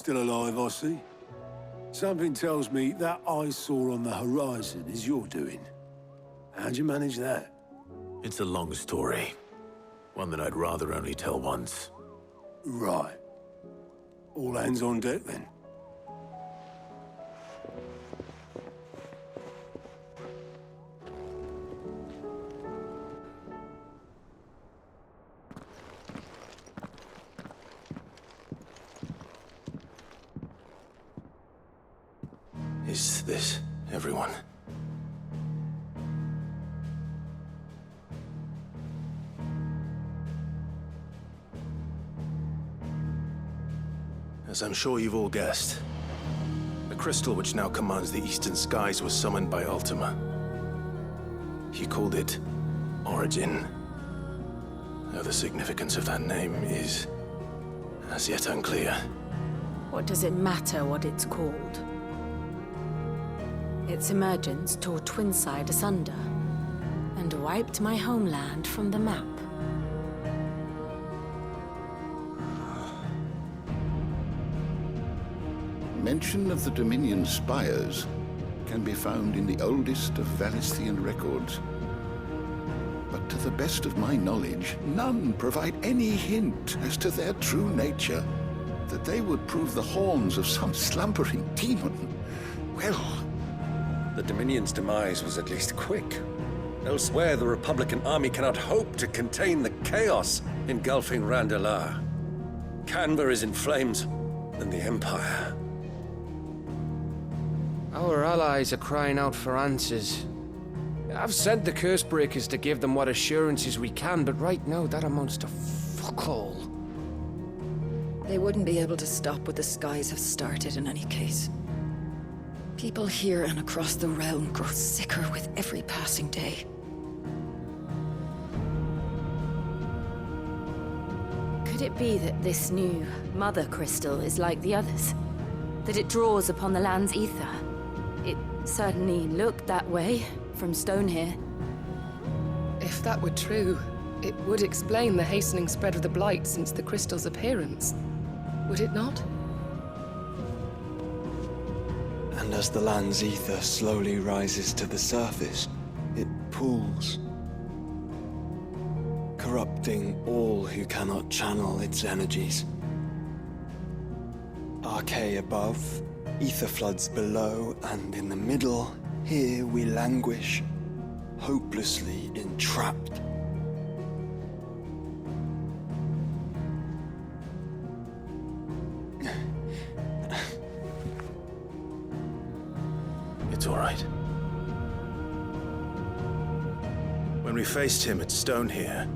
still alive, I see. Something tells me that I saw on the horizon is your doing. How'd you manage that? It's a long story. One that I'd rather only tell once. Right. All hands on deck, then. Is this everyone? As I'm sure you've all guessed, the crystal which now commands the eastern skies was summoned by Ultima. He called it Origin. Though the significance of that name is as yet unclear. What does it matter what it's called? Its emergence tore Twinside asunder and wiped my homeland from the map. Mention of the Dominion spires can be found in the oldest of Valisthian records. But to the best of my knowledge, none provide any hint as to their true nature. That they would prove the horns of some slumbering demon. Well... The Dominion's demise was at least quick. Elsewhere, the Republican army cannot hope to contain the chaos engulfing Randalar. Canberra is in flames, and the Empire. Our allies are crying out for answers. I've sent the Cursebreakers to give them what assurances we can, but right now that amounts to fuck all. They wouldn't be able to stop what the skies have started in any case. People here and across the realm grow sicker with every passing day. Could it be that this new Mother Crystal is like the others? That it draws upon the land's ether? It certainly looked that way from stone here. If that were true, it would explain the hastening spread of the Blight since the crystal's appearance. Would it not? And as the land's ether slowly rises to the surface, it pools, corrupting all who cannot channel its energies. Archay above, ether floods below, and in the middle, here we languish, hopelessly entrapped. It's all right. When we faced him at Stone here,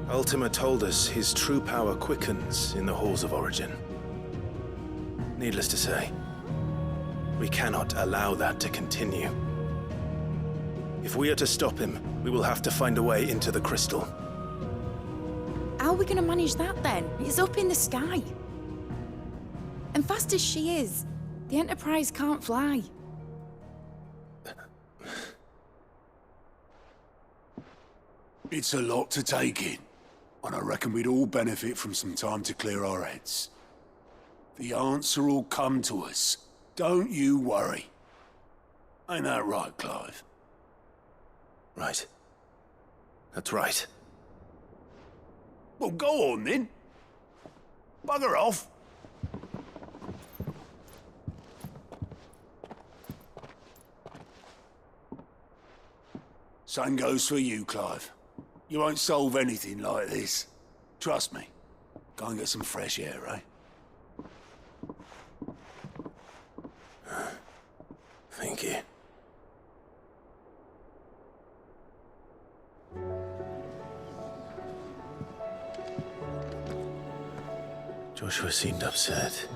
Ultima told us his true power quickens in the halls of Origin. Needless to say, we cannot allow that to continue. If we are to stop him, we will have to find a way into the crystal. How are we going to manage that then? It's up in the sky. And fast as she is, the Enterprise can't fly. It's a lot to take in, and I reckon we'd all benefit from some time to clear our heads. The answer will come to us. Don't you worry. Ain't that right, Clive? Right. That's right. Well, go on then. Bugger off. Same goes for you, Clive. You won't solve anything like this. Trust me. Go and get some fresh air, eh? Thank you. Joshua seemed upset.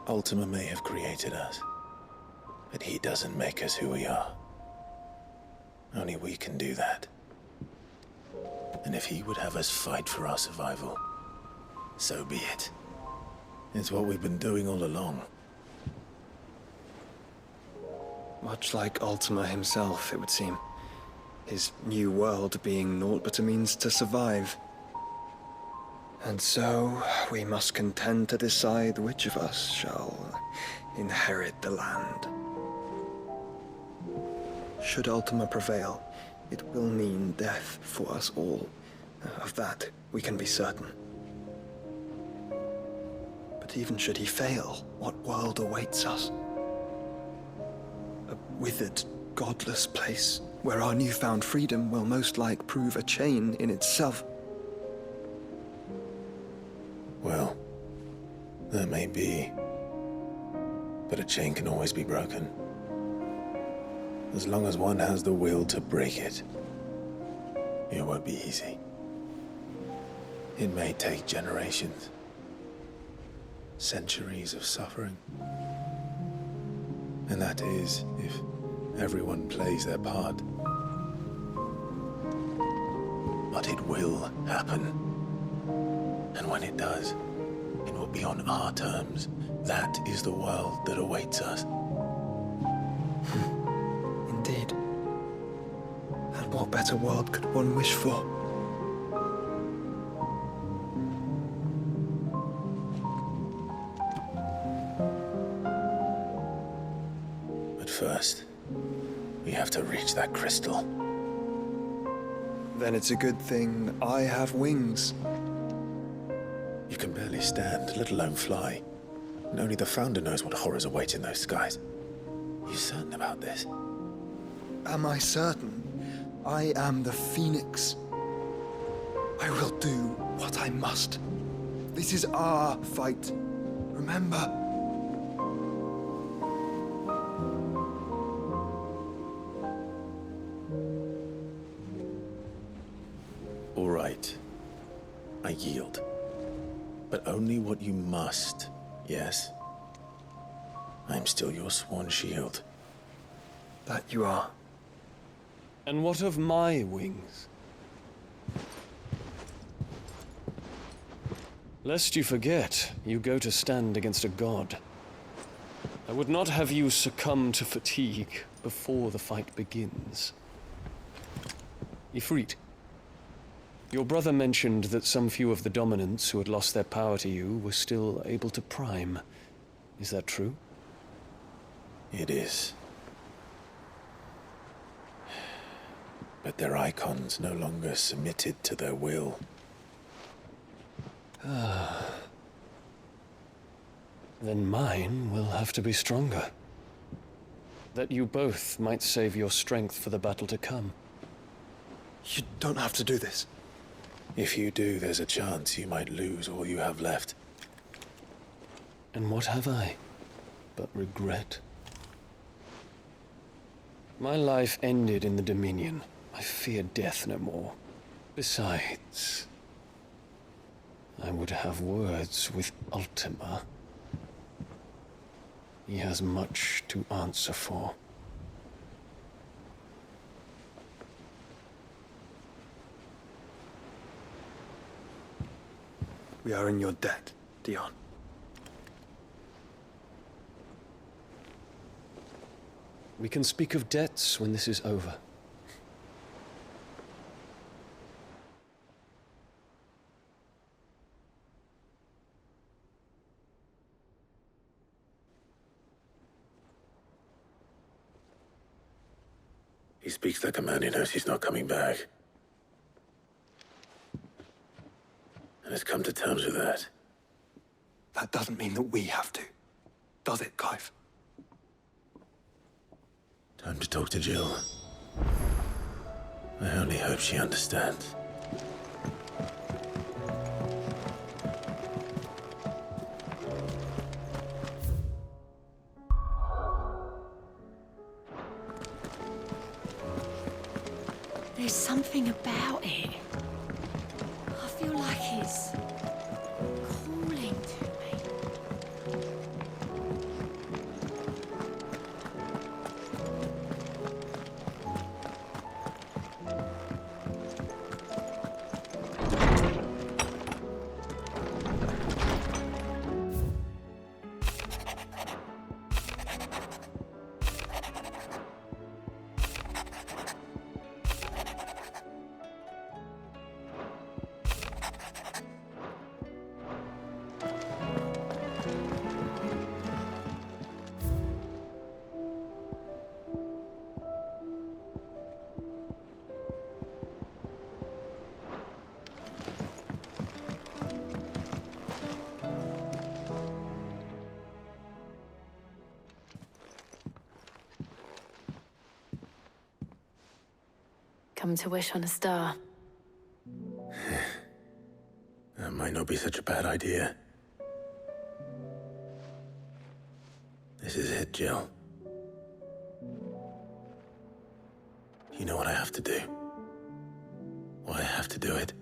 Ultima may have created us, but he doesn't make us who we are. Only we can do that. And if he would have us fight for our survival, so be it. It's what we've been doing all along. Much like Ultima himself, it would seem. His new world being naught but a means to survive. And so, we must contend to decide which of us shall inherit the land. Should Ultima prevail, it will mean death for us all. Of that, we can be certain. But even should he fail, what world awaits us? A withered, godless place where our newfound freedom will most like prove a chain in itself. Well, that may be. But a chain can always be broken. As long as one has the will to break it. It won't be easy. It may take generations. Centuries of suffering. And that is, if everyone plays their part. But it will happen. And when it does, it will be on our terms. That is the world that awaits us. Indeed. And what better world could one wish for? But first, we have to reach that crystal. Then it's a good thing I have wings. You can barely stand, let alone fly. And only the Founder knows what horrors await in those skies. You certain about this? Am I certain? I am the Phoenix. I will do what I must. This is our fight. Remember? All right. I yield. But only what you must, yes? I'm still your sworn shield. That you are. And what of my wings? Lest you forget, you go to stand against a god. I would not have you succumb to fatigue before the fight begins. Ifrit, your brother mentioned that some few of the dominants who had lost their power to you were still able to prime. Is that true? It is. But their icons no longer submitted to their will. Then mine will have to be stronger. That you both might save your strength for the battle to come. You don't have to do this. If you do, there's a chance you might lose all you have left. And what have I but regret? My life ended in the Dominion. I fear death no more. Besides, I would have words with Ultima. He has much to answer for. We are in your debt, Dion. We can speak of debts when this is over. He speaks like a man who knows he's not coming back. And has come to terms with that. That doesn't mean that we have to. Does it, Clive? Time to talk to Jill. I only hope she understands. There's something about it. I feel like it's calling to me. come to wish on a star. That might not be such a bad idea. This is it, Jill. You know what I have to do. Why I have to do it.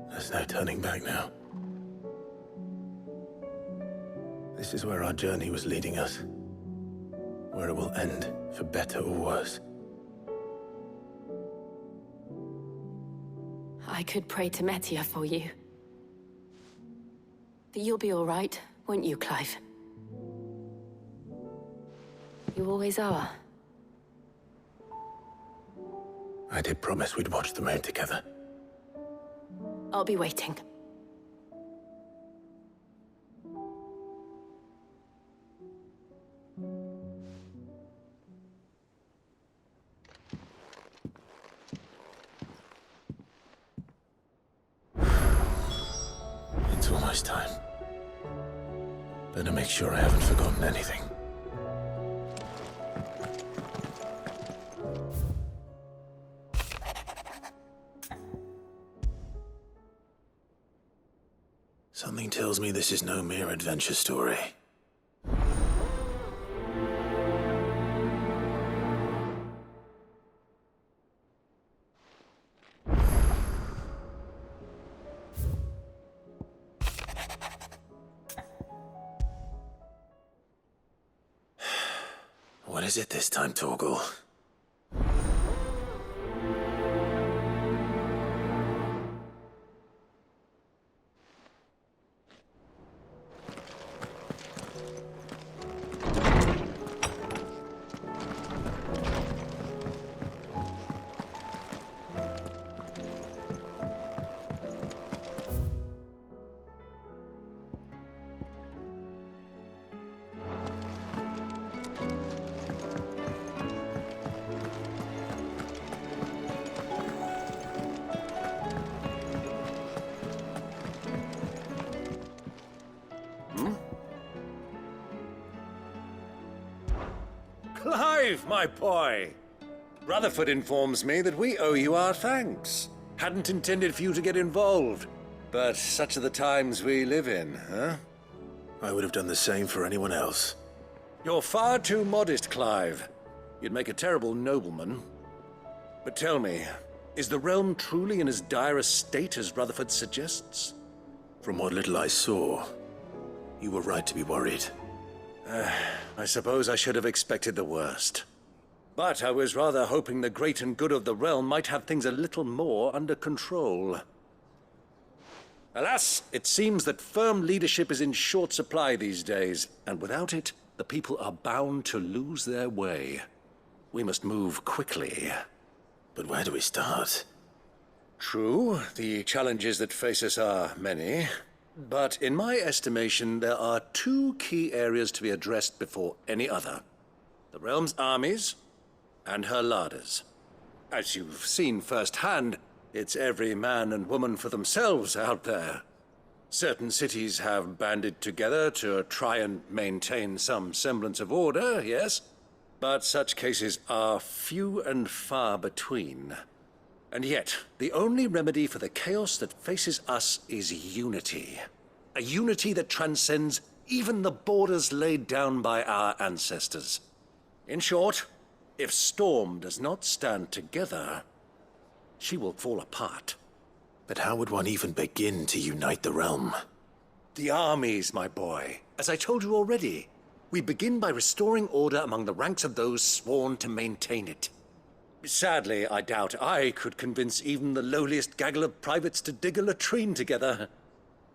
There's no turning back now. This is where our journey was leading us. Where it will end, for better or worse. I could pray to Metia for you. But you'll be all right, won't you, Clive? You always are. I did promise we'd watch the moon together. I'll be waiting. It's almost time. Better make sure I haven't forgotten anything. Something tells me this is no mere adventure story. What is it this time, Torgal? Clive, my boy! Rutherford informs me that we owe you our thanks. Hadn't intended for you to get involved, but such are the times we live in, huh? I would have done the same for anyone else. You're far too modest, Clive. You'd make a terrible nobleman. But tell me, is the realm truly in as dire a state as Rutherford suggests? From what little I saw, you were right to be worried. I suppose I should have expected the worst. But I was rather hoping the great and good of the realm might have things a little more under control. Alas, it seems that firm leadership is in short supply these days, and without it, the people are bound to lose their way. We must move quickly. But where do we start? True, the challenges that face us are many. But in my estimation, there are two key areas to be addressed before any other. The realm's armies and her larders. As you've seen firsthand, it's every man and woman for themselves out there. Certain cities have banded together to try and maintain some semblance of order, yes? But such cases are few and far between. And yet, the only remedy for the chaos that faces us is unity. A unity that transcends even the borders laid down by our ancestors. In short, if Storm does not stand together, she will fall apart. But how would one even begin to unite the realm? The armies, my boy. As I told you already, we begin by restoring order among the ranks of those sworn to maintain it. Sadly, I doubt I could convince even the lowliest gaggle of privates to dig a latrine together.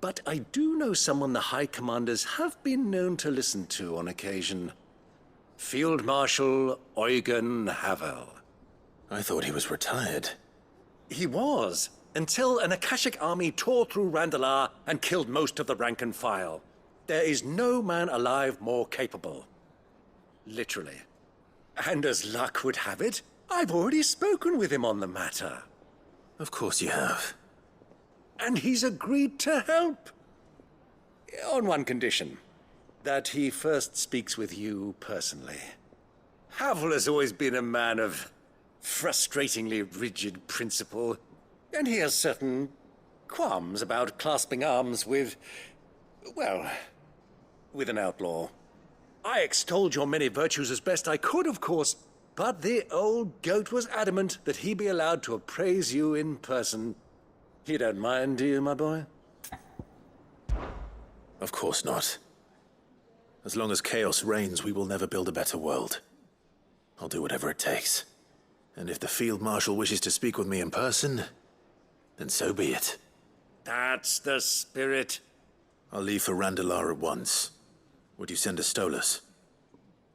But I do know someone the High Commanders have been known to listen to on occasion. Field Marshal Eugen Havel. I thought he was retired. He was, until an Akashic army tore through Randalar and killed most of the rank and file. There is no man alive more capable. Literally. And as luck would have it, I've already spoken with him on the matter. Of course you have. And he's agreed to help. On one condition. That he first speaks with you personally. Havel has always been a man of frustratingly rigid principle, and he has certain qualms about clasping arms with, well, with an outlaw. I extolled your many virtues as best I could, of course, but the old goat was adamant that he be allowed to appraise you in person. You don't mind, do you, my boy? Of course not. As long as chaos reigns, we will never build a better world. I'll do whatever it takes. And if the Field Marshal wishes to speak with me in person, then so be it. That's the spirit. I'll leave for Randalar at once. Would you send a Stolas?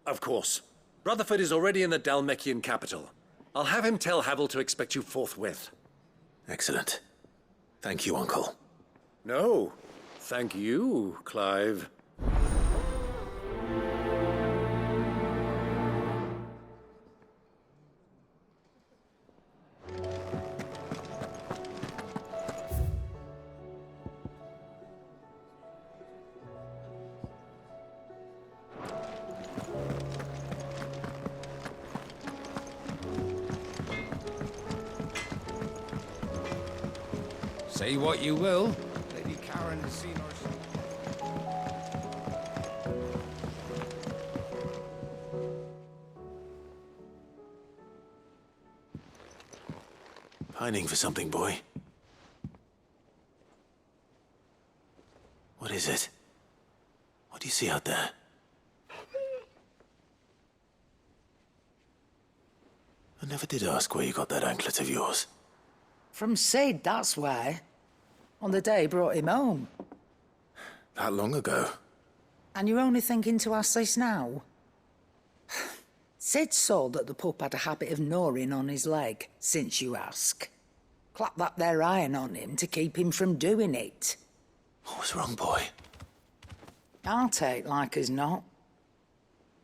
Of course. Rutherford is already in the Dalmekian capital. I'll have him tell Havel to expect you forthwith. Excellent. Thank you, Uncle. No, thank you, Clive. Say what you will, Lady Karen has seen our... Pining for something, boy? What is it? What do you see out there? I never did ask where you got that anklet of yours. From Sid, that's why. On the day he brought him home. That long ago? And you're only thinking to ask this now? Sid saw that the pup had a habit of gnawing on his leg, since you ask. Clap that there iron on him to keep him from doing it. What was wrong, boy? I'll take like as not.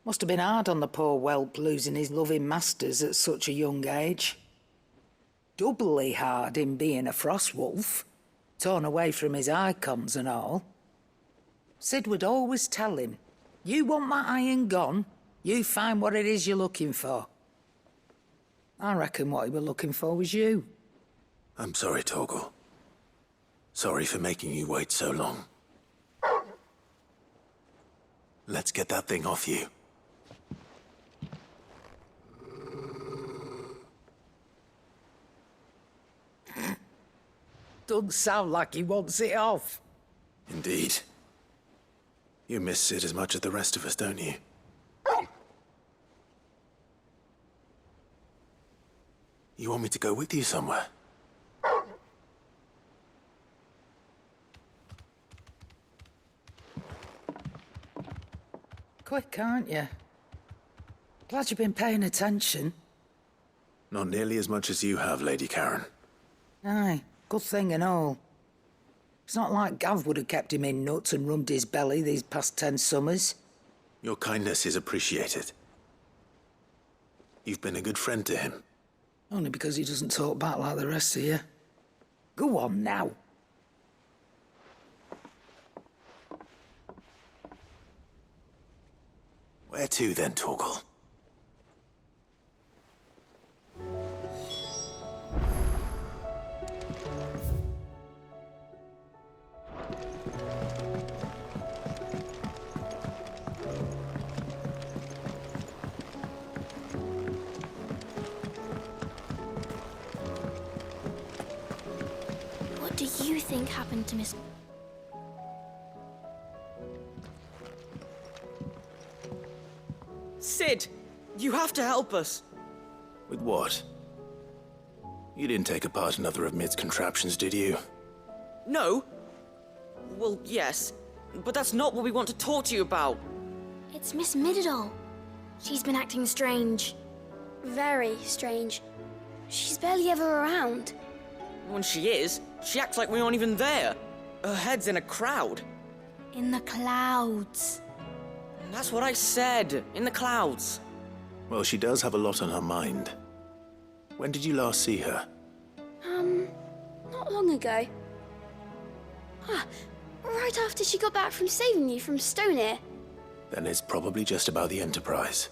Must have been hard on the poor whelp losing his loving masters at such a young age. Doubly hard in being a frost wolf, torn away from his icons and all. Sid would always tell him, you want my iron gone, you find what it is you're looking for. I reckon what he was looking for was you. I'm sorry, Torgal. Sorry for making you wait so long. Let's get that thing off you. Doesn't sound like he wants it off. Indeed. You miss Sid as much as the rest of us, don't you? You want me to go with you somewhere? Quick, aren't you? Glad you've been paying attention. Not nearly as much as you have, Lady Karen. Aye, good thing and all. It's not like Gav would have kept him in nuts and rubbed his belly these past 10 summers. Your kindness is appreciated. You've been a good friend to him. Only because he doesn't talk back like the rest of you. Go on now. Where to then, Torgal? What do you think happened to Miss... Sid, you have to help us. With what? You didn't take apart another of Mid's contraptions, did you? No. Well, yes, but that's not what we want to talk to you about. It's Miss Midadol. She's been acting strange. Very strange. She's barely ever around. When she is, she acts like we aren't even there. Her head's in a crowd. In the clouds. That's what I said, in the clouds. Well, she does have a lot on her mind. When did you last see her? Not long ago. Right after she got back from saving you from Stoneir. Then it's probably just about the Enterprise.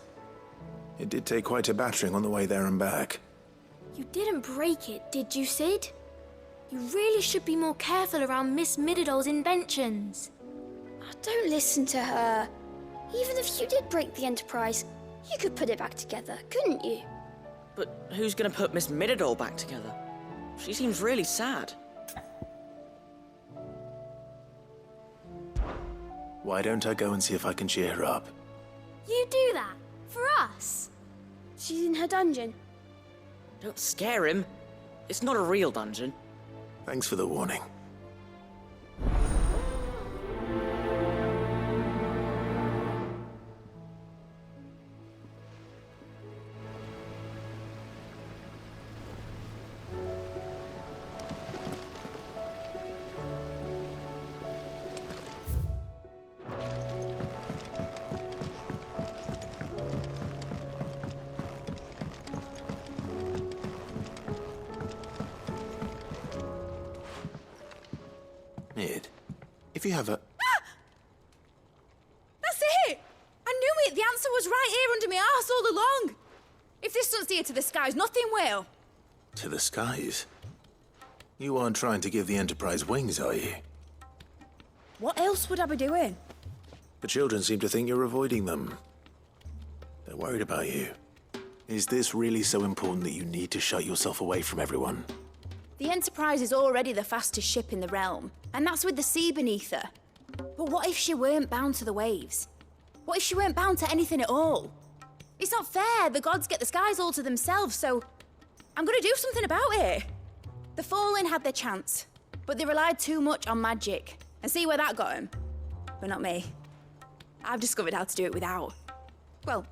It did take quite a battering on the way there and back. You didn't break it, did you, Sid? You really should be more careful around Miss Mididol's inventions. Oh, don't listen to her. Even if you did break the Enterprise, you could put it back together, couldn't you? But who's gonna put Miss Mididol back together? She seems really sad. Why don't I go and see if I can cheer her up? You do that? For us? She's in her dungeon. Don't scare him. It's not a real dungeon. Thanks for the warning. If you have a... That's it! I knew it! The answer was right here under my arse all along! If this doesn't steer to the skies, nothing will! To the skies? You aren't trying to give the Enterprise wings, are you? What else would I be doing? The children seem to think you're avoiding them. They're worried about you. Is this really so important that you need to shut yourself away from everyone? The Enterprise is already the fastest ship in the realm, and that's with the sea beneath her. But what if she weren't bound to the waves? What if she weren't bound to anything at all? It's not fair. The gods get the skies all to themselves, so I'm gonna do something about it. The Fallen had their chance, but they relied too much on magic. And see where that got them? But not me. I've discovered how to do it without. Well,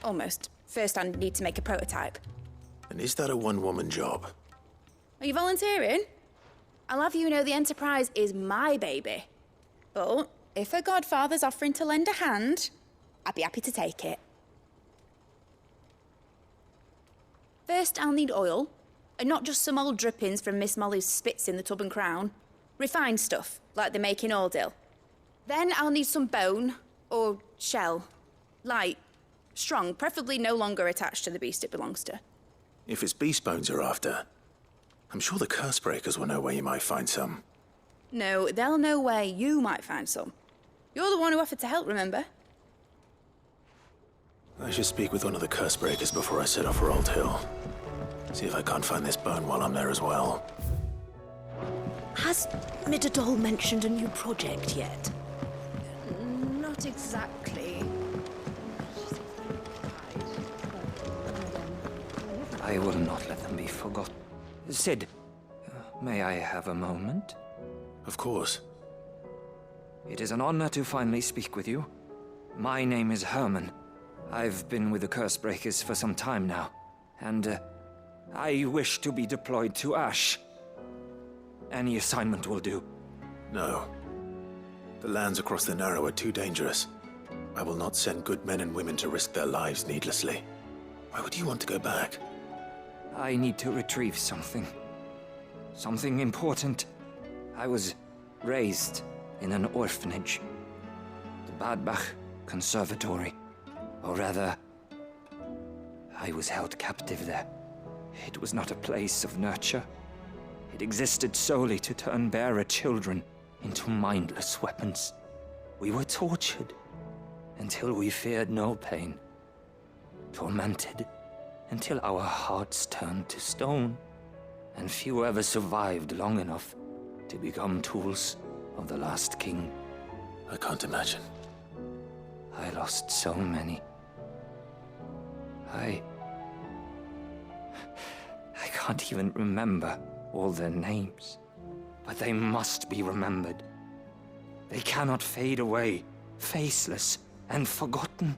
almost. First, I need to make a prototype. And is that a one-woman job? Are you volunteering? I'll have you know the Enterprise is my baby. But if a godfather's offering to lend a hand, I'd be happy to take it. First, I'll need oil, and not just some old drippings from Miss Molly's spits in the Tub and Crown. Refined stuff, like they make in Ordil. Then I'll need some bone, or shell. Light, strong, preferably no longer attached to the beast it belongs to. If it's beast bones you're after, I'm sure the curse breakers will know where you might find some. No, they'll know where you might find some. You're the one who offered to help, remember? I should speak with one of the curse breakers before I set off for Old Hill. See if I can't find this bone while I'm there as well. Has Mididol mentioned a new project yet? Not exactly. I will not let them be forgotten. Sid, may I have a moment? Of course. It is an honor to finally speak with you. My name is Herman. I've been with the Cursebreakers for some time now, and I wish to be deployed to Ash. Any assignment will do. No. The lands across the Narrow are too dangerous. I will not send good men and women to risk their lives needlessly. Why would you want to go back? I need to retrieve something. Something important. I was raised in an orphanage. The Badbach Conservatory. Or rather, I was held captive there. It was not a place of nurture. It existed solely to turn bearer children into mindless weapons. We were tortured until we feared no pain. Tormented until our hearts turned to stone, and few ever survived long enough to become tools of the last king. I can't imagine. I lost so many. I can't even remember all their names, but they must be remembered. They cannot fade away, faceless and forgotten.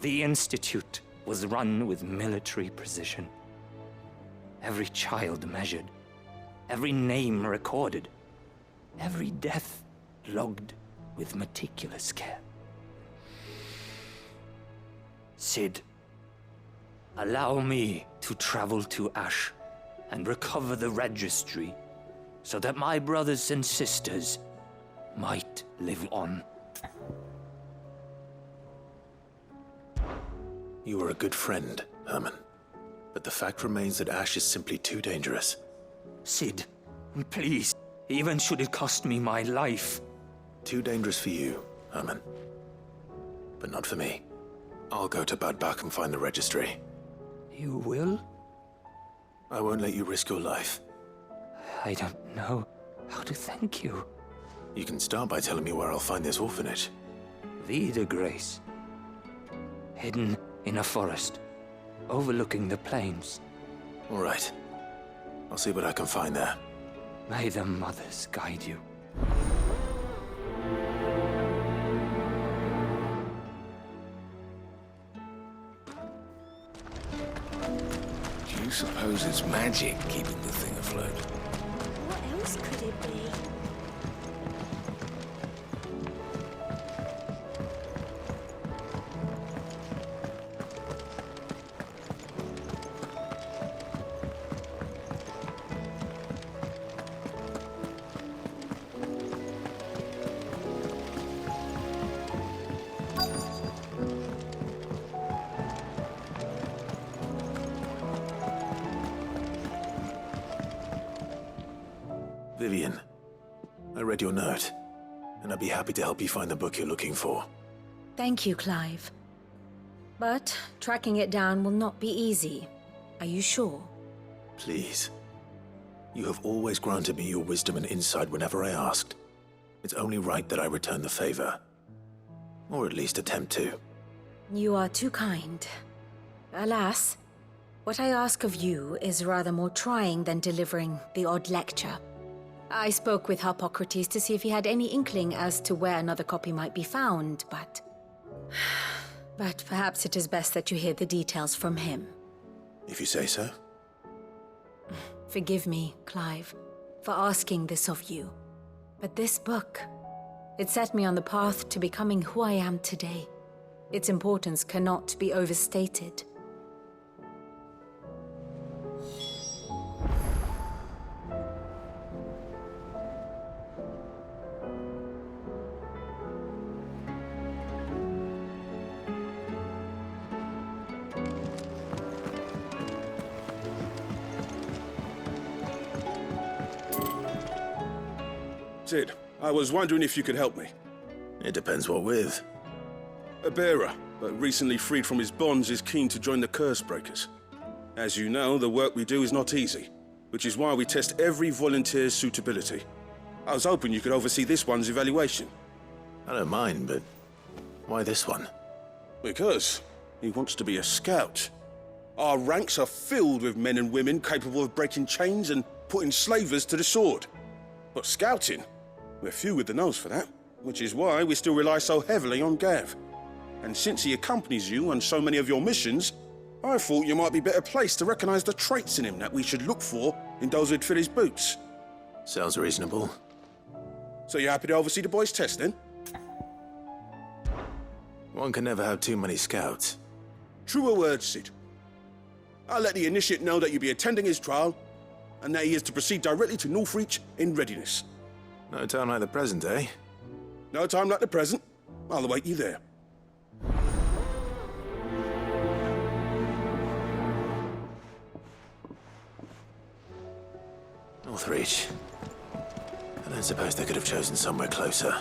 The Institute was run with military precision. Every child measured, every name recorded, every death logged with meticulous care. Sid, allow me to travel to Ash and recover the registry so that my brothers and sisters might live on. You were a good friend, Herman. But the fact remains that Ash is simply too dangerous. Sid, please. Even should it cost me my life. Too dangerous for you, Herman. But not for me. I'll go to Bad Bach and find the registry. You will? I won't let you risk your life. I don't know how to thank you. You can start by telling me where I'll find this orphanage. Vie de Grace. Hidden in a forest, overlooking the plains. All right. I'll see what I can find there. May the mothers guide you. Do you suppose it's magic keeping the thing afloat? What else could it be? Vivian, I read your note, and I'd be happy to help you find the book you're looking for. Thank you, Clive. But tracking it down will not be easy. Are you sure? Please. You have always granted me your wisdom and insight whenever I asked. It's only right that I return the favor. Or at least attempt to. You are too kind. Alas, what I ask of you is rather more trying than delivering the odd lecture. I spoke with Harpocrates to see if he had any inkling as to where another copy might be found, but perhaps it is best that you hear the details from him. If you say so. Forgive me, Clive, for asking this of you. But this book, it set me on the path to becoming who I am today. Its importance cannot be overstated. Sid, I was wondering if you could help me. It depends what with. A bearer, but recently freed from his bonds, is keen to join the Curse Breakers. As you know, the work we do is not easy, which is why we test every volunteer's suitability. I was hoping you could oversee this one's evaluation. I don't mind, but why this one? Because he wants to be a scout. Our ranks are filled with men and women capable of breaking chains and putting slavers to the sword. But scouting? We're few with the nose for that, which is why we still rely so heavily on Gav. And since he accompanies you on so many of your missions, I thought you might be better placed to recognize the traits in him that we should look for in those who'd fill his boots. Sounds reasonable. So you're happy to oversee the boys' test, then? One can never have too many scouts. Truer words, Sid. I'll let the initiate know that you'll be attending his trial, and that he is to proceed directly to Northreach in readiness. No time like the present, eh? No time like the present. I'll await you there. Northreach. I don't suppose they could have chosen somewhere closer.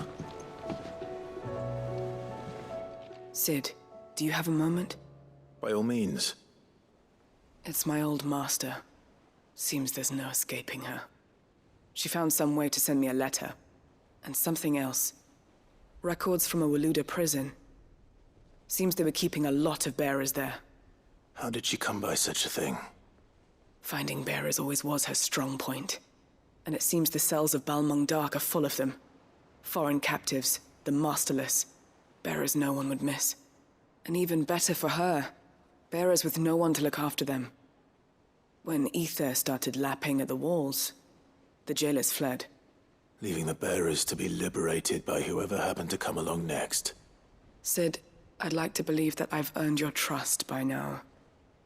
Sid, do you have a moment? By all means. It's my old master. Seems there's no escaping her. She found some way to send me a letter. And something else. Records from a Waluda prison. Seems they were keeping a lot of bearers there. How did she come by such a thing? Finding bearers always was her strong point. And it seems the cells of Balmung Dark are full of them. Foreign captives, the masterless. Bearers no one would miss. And even better for her, bearers with no one to look after them. When ether started lapping at the walls, the jailers fled. Leaving the bearers to be liberated by whoever happened to come along next. Sid, I'd like to believe that I've earned your trust by now.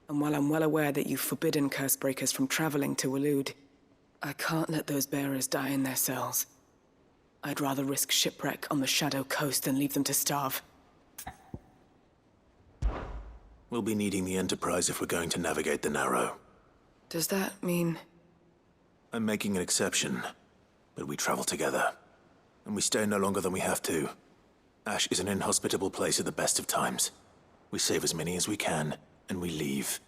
And while I'm well aware that you've forbidden curse breakers from traveling to Waloed, I can't let those bearers die in their cells. I'd rather risk shipwreck on the Shadow Coast than leave them to starve. We'll be needing the Enterprise if we're going to navigate the Narrow. Does that mean... I'm making an exception, but we travel together. And we stay no longer than we have to. Ash is an inhospitable place at the best of times. We save as many as we can, and we leave.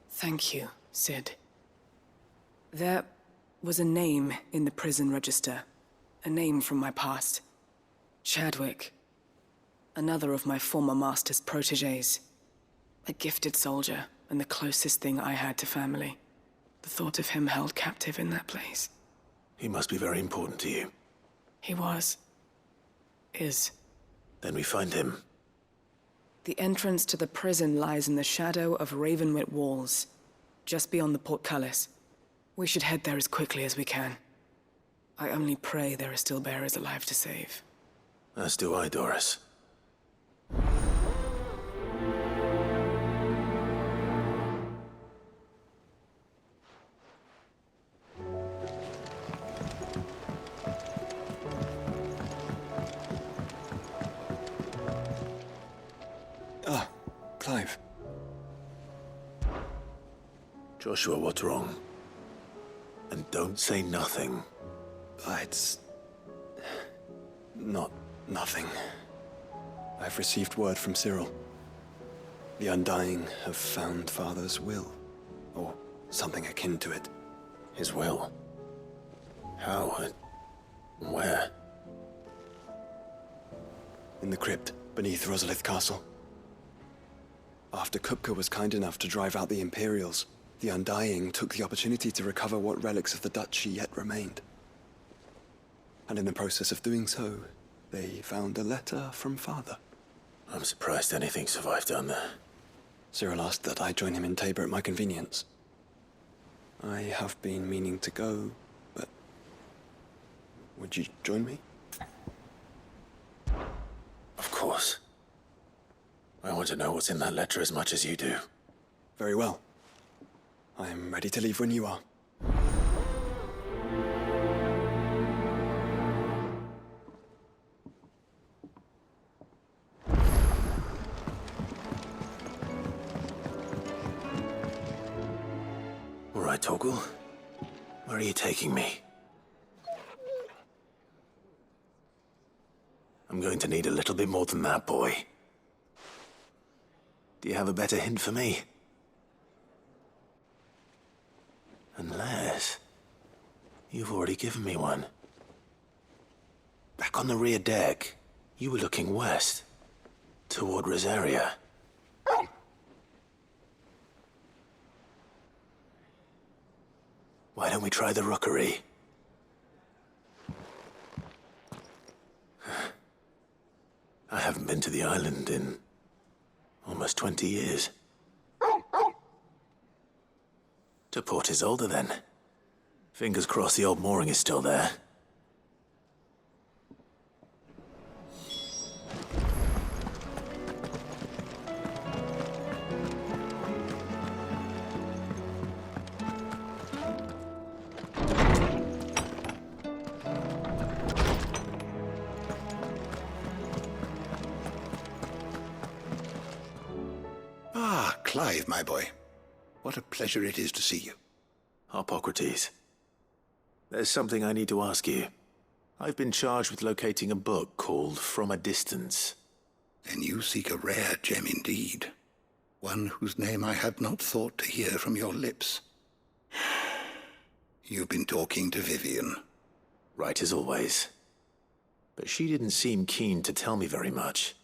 Thank you, Sid. There was a name in the prison register. A name from my past. Chadwick. Another of my former master's protégés. A gifted soldier, and the closest thing I had to family. The thought of him held captive in that place. He must be very important to you. He was. Is. Then we find him. The entrance to the prison lies in the shadow of Ravenwit Walls, just beyond the portcullis. We should head there as quickly as we can. I only pray there are still bearers alive to save. As do I, Doris. Ah, Clive. Joshua, what's wrong? And don't say nothing. It's... not nothing. I've received word from Cyril. The Undying have found Father's will, or something akin to it. His will? How? Where? In the crypt, beneath Rosalith Castle. After Kupka was kind enough to drive out the Imperials, the Undying took the opportunity to recover what relics of the Duchy yet remained. And in the process of doing so, they found a letter from Father. I'm surprised anything survived down there. Cyril asked that I join him in Tabor at my convenience. I have been meaning to go, but... would you join me? Of course. I want to know what's in that letter as much as you do. Very well. I am ready to leave when you are. All right, Torgal. Where are you taking me? I'm going to need a little bit more than that, boy. Do you have a better hint for me? Unless... you've already given me one. Back on the rear deck, you were looking west, toward Rosaria. Why don't we try the rookery? I haven't been to the island in almost 20 years. To Port Isolde, then. Fingers crossed the old mooring is still there. Ah, Clive, my boy. What a pleasure it is to see you. Hippocrates. There's something I need to ask you. I've been charged with locating a book called From a Distance. Then you seek a rare gem indeed. One whose name I had not thought to hear from your lips. You've been talking to Vivian. Right as always. But she didn't seem keen to tell me very much.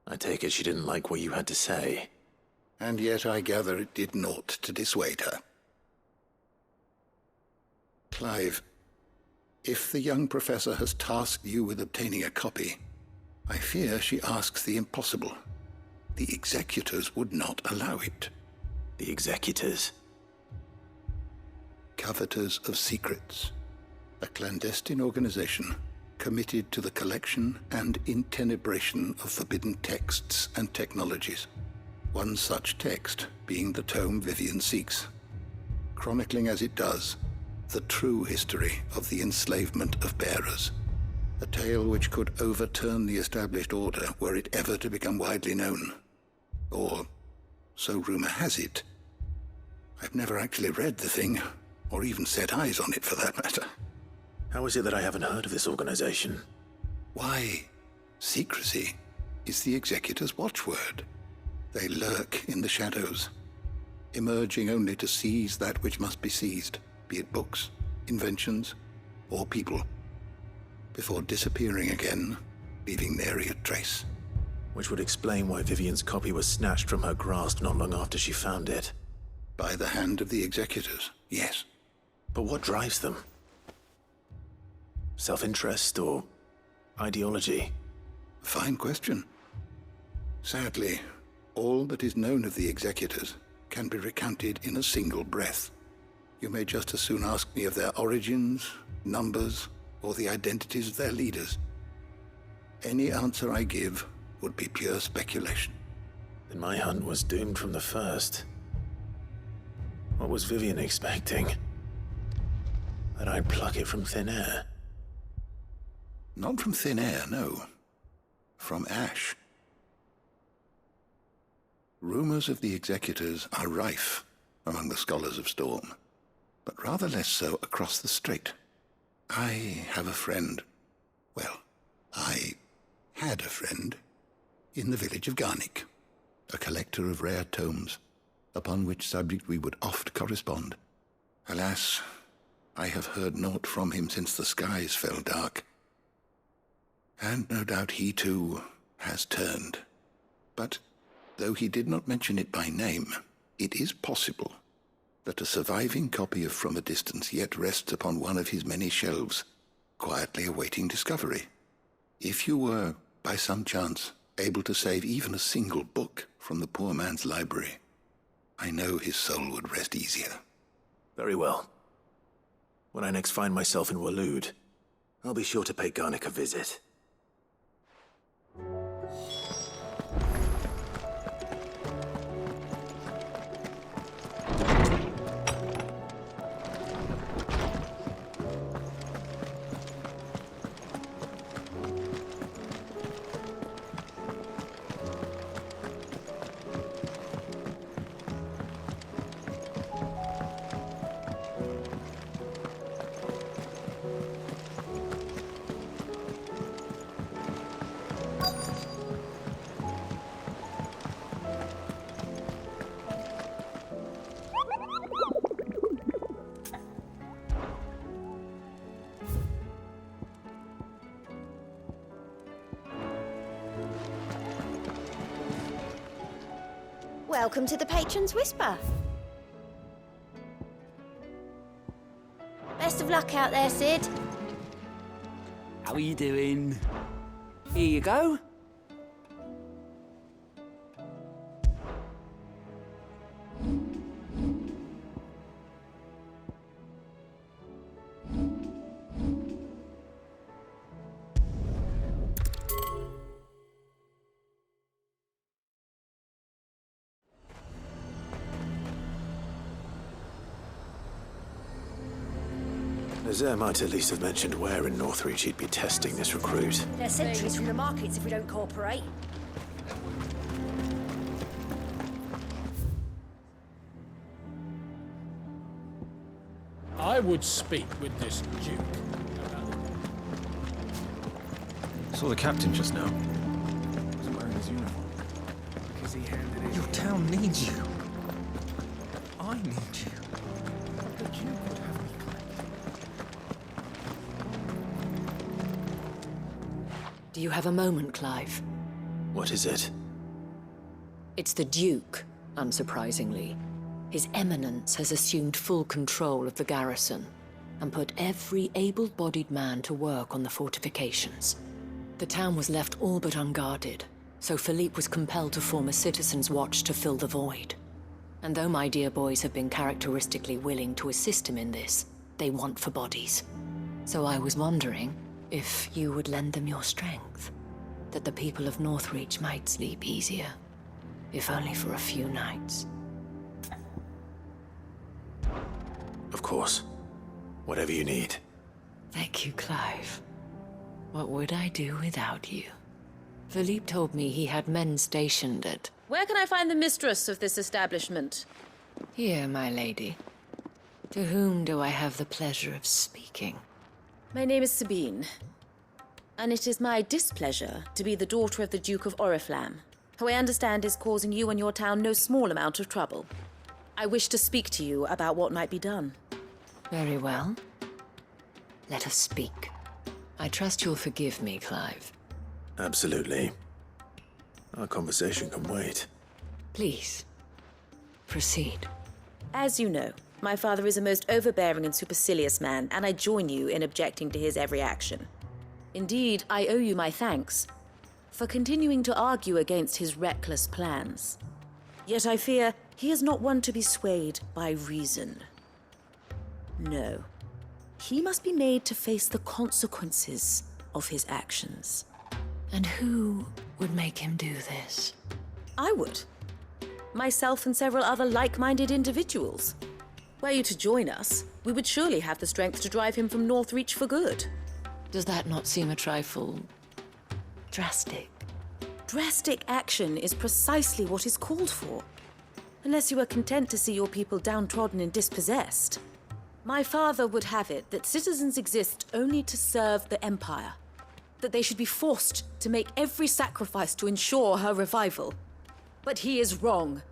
I take it she didn't like what you had to say. And yet I gather it did naught to dissuade her. Clive, if the young professor has tasked you with obtaining a copy, I fear she asks the impossible. The executors would not allow it. The executors? Coveters of Secrets. A clandestine organization committed to the collection and intenebration of forbidden texts and technologies. One such text being the tome Vivian seeks, chronicling as it does the true history of the enslavement of bearers. A tale which could overturn the established order were it ever to become widely known. Or, So rumor has it. I've never actually read the thing, or even set eyes on it for that matter. How is it that I haven't heard of this organization? Why, secrecy is the Executor's watchword. They lurk in the shadows, emerging only to seize that which must be seized, be it books, inventions, or people, before disappearing again, leaving nary a trace. Which would explain why Vivian's copy was snatched from her grasp not long after she found it. By the hand of the Executors, yes. But what drives them? Self-interest or ideology? Fine question. Sadly, all that is known of the Executors can be recounted in a single breath. You may just as soon ask me of their origins, numbers, or the identities of their leaders. Any answer I give would be pure speculation. Then my hunt was doomed from the first. What was Vivian expecting? That I'd pluck it from thin air? Not from thin air, no. From ash. Rumors of the Executors are rife among the scholars of Storm, but rather less so across the Strait. I have a friend. Well, I had a friend in the village of Garnick, a collector of rare tomes, upon which subject we would oft correspond. Alas, I have heard naught from him since the skies fell dark. And no doubt he too has turned. But though he did not mention it by name, it is possible that a surviving copy of From a Distance yet rests upon one of his many shelves, quietly awaiting discovery. If you were, by some chance, able to save even a single book from the poor man's library, I know his soul would rest easier. Very well. When I next find myself in Waloed, I'll be sure to pay Garnick a visit. Welcome to the Patron's Whisper. Best of luck out there, Sid. How are you doing? Here you go. Nazaire might at least have mentioned where in Northreach he'd be testing this recruit. There's sentries from the markets if we don't cooperate. I would speak with this Duke. Saw the captain just now. He's wearing his uniform. Because he handed it. Your town needs you. I need you. The Duke would have me. Do you have a moment, Clive? What is it? It's the Duke, unsurprisingly. His Eminence has assumed full control of the garrison and put every able-bodied man to work on the fortifications. The town was left all but unguarded, so Philippe was compelled to form a citizens' watch to fill the void. And though my dear boys have been characteristically willing to assist him in this, they want for bodies. So I was wondering if you would lend them your strength, that the people of Northreach might sleep easier, if only for a few nights. Of course. Whatever you need. Thank you, Clive. What would I do without you? Philippe told me he had men stationed at... Where can I find the mistress of this establishment? Here, my lady. To whom do I have the pleasure of speaking? My name is Sabine, and it is my displeasure to be the daughter of the Duke of Oriflamme, who I understand is causing you and your town no small amount of trouble. I wish to speak to you about what might be done. Very well. Let us speak. I trust you'll forgive me, Clive. Absolutely. Our conversation can wait. Please, proceed. As you know, my father is a most overbearing and supercilious man, and I join you in objecting to his every action. Indeed, I owe you my thanks for continuing to argue against his reckless plans. Yet I fear he is not one to be swayed by reason. No. He must be made to face the consequences of his actions. And who would make him do this? I would. Myself and several other like-minded individuals. Were you to join us, we would surely have the strength to drive him from Northreach for good. Does that not seem a trifle drastic? Drastic action is precisely what is called for. Unless you are content to see your people downtrodden and dispossessed. My father would have it that citizens exist only to serve the Empire. That they should be forced to make every sacrifice to ensure her revival. But he is wrong.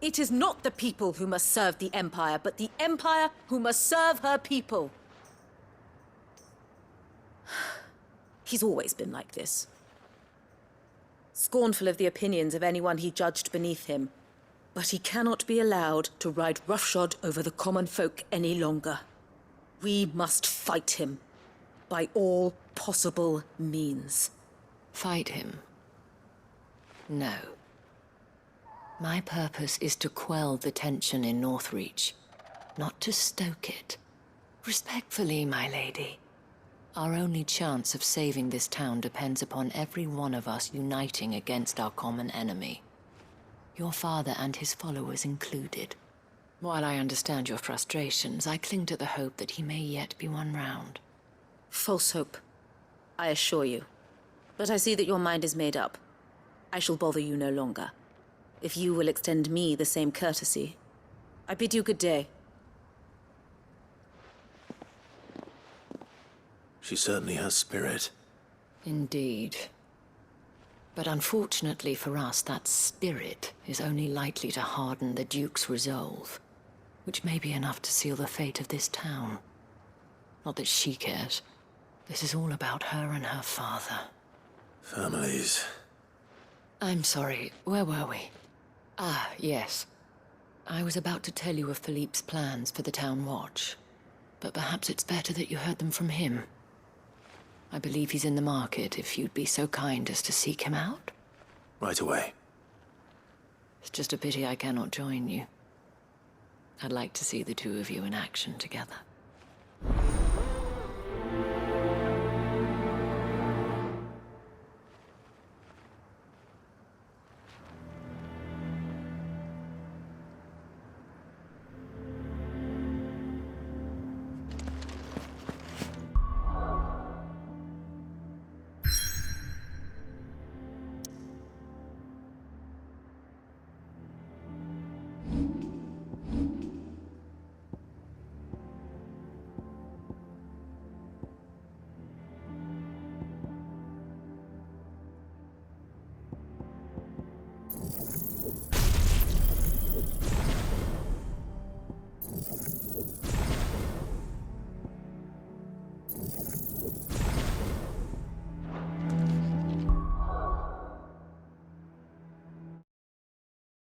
It is not the people who must serve the Empire, but the Empire who must serve her people. He's always been like this. Scornful of the opinions of anyone he judged beneath him. But he cannot be allowed to ride roughshod over the common folk any longer. We must fight him. By all possible means. Fight him? No. My purpose is to quell the tension in Northreach, not to stoke it. Respectfully, my lady. Our only chance of saving this town depends upon every one of us uniting against our common enemy. Your father and his followers included. While I understand your frustrations, I cling to the hope that he may yet be won round. False hope, I assure you. But I see that your mind is made up. I shall bother you no longer. If you will extend me the same courtesy, I bid you good day. She certainly has spirit. Indeed. But unfortunately for us, that spirit is only likely to harden the Duke's resolve, which may be enough to seal the fate of this town. Not that she cares. This is all about her and her father. Families. I'm sorry, where were we? Ah, yes. I was about to tell you of Philippe's plans for the town watch, but perhaps it's better that you heard them from him. I believe he's in the market, if you'd be so kind as to seek him out. Right away. It's just a pity I cannot join you. I'd like to see the two of you in action together.